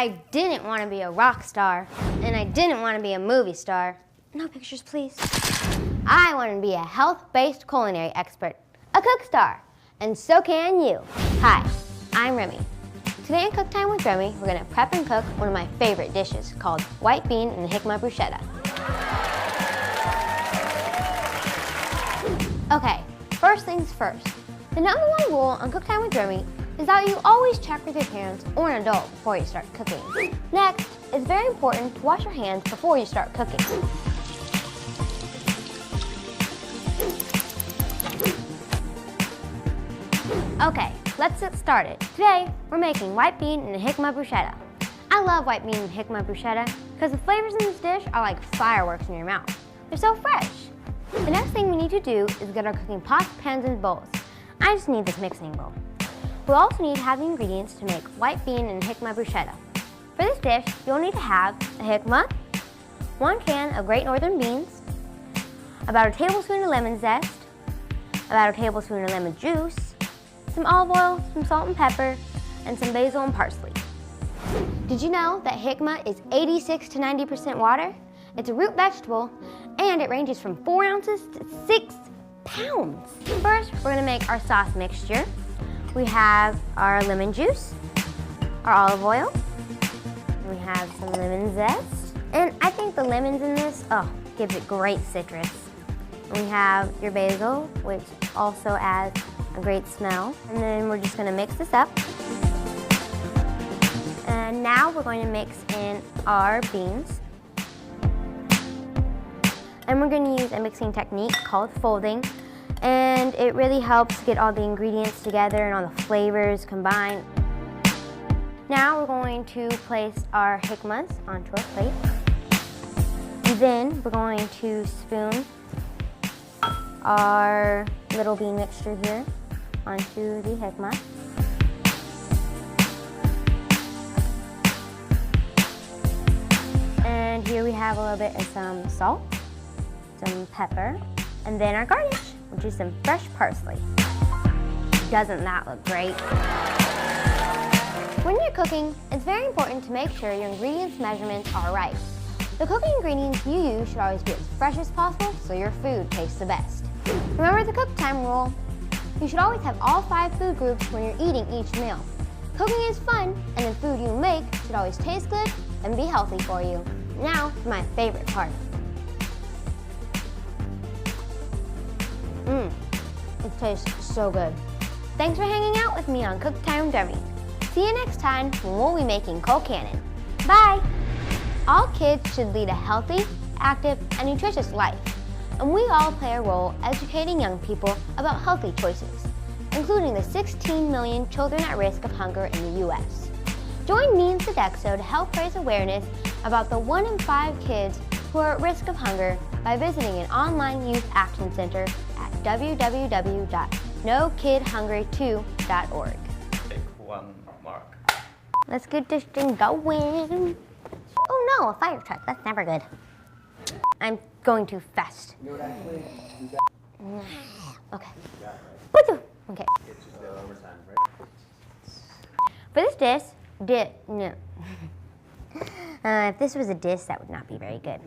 I didn't want to be a rock star, and I didn't want to be a movie star. No pictures, please. I wanted to be a health-based culinary expert, a cook star, and so can you. Hi, I'm Remmi. Today on Cook Time with Remmi, we're gonna prep and cook one of my favorite dishes called white bean and jicama bruschetta. Okay, first things first. The number one rule on Cook Time with Remmi is that you always check with your parents or an adult before you start cooking. Next, it's very important to wash your hands before you start cooking. Okay, let's get started. Today, we're making white bean and jicama bruschetta. I love white bean and jicama bruschetta because the flavors in this dish are like fireworks in your mouth. They're so fresh. The next thing we need to do is get our cooking pots, pans, and bowls. I just need this mixing bowl. We'll also need to have the ingredients to make white bean and jicama bruschetta. For this dish, you'll need to have a jicama, 1 can of Great Northern beans, about a tablespoon of lemon zest, about a tablespoon of lemon juice, some olive oil, some salt and pepper, and some basil and parsley. Did you know that jicama is 86 to 90% water? It's a root vegetable, and it ranges from 4 ounces to 6 pounds. First, we're gonna make our sauce mixture. We have our lemon juice, our olive oil, and we have some lemon zest. And I think the lemons in this, gives it great citrus. And we have your basil, which also adds a great smell. And then we're just gonna mix this up. And now we're going to mix in our beans. And we're going to use a mixing technique called folding. And it really helps get all the ingredients together and all the flavors combined. Now we're going to place our jicamas onto a plate. And then we're going to spoon our little bean mixture here onto the jicama. And here we have a little bit of some salt, some pepper, and then our garnish, which is some fresh parsley. Doesn't that look great? When you're cooking, it's very important to make sure your ingredients measurements are right. The cooking ingredients you use should always be as fresh as possible so your food tastes the best. Remember the cook time rule. You should always have all 5 food groups when you're eating each meal. Cooking is fun, and the food you make should always taste good and be healthy for you. Now for my favorite part. It tastes so good. Thanks for hanging out with me on Cook Time with Remmi. See you next time when we'll be making cold cannon. Bye! All kids should lead a healthy, active, and nutritious life. And we all play a role educating young people about healthy choices, including the 16 million children at risk of hunger in the U.S. Join me and Sodexo to help raise awareness about the 1 in 5 kids who are at risk of hunger by visiting an online youth action center at www.nokidhungry2.org. Take 1 mark. Let's get this thing going. Oh no, a fire truck. That's never good. I'm going too fast. Okay. Okay. For this dish, no. If this was a dish, that would not be very good.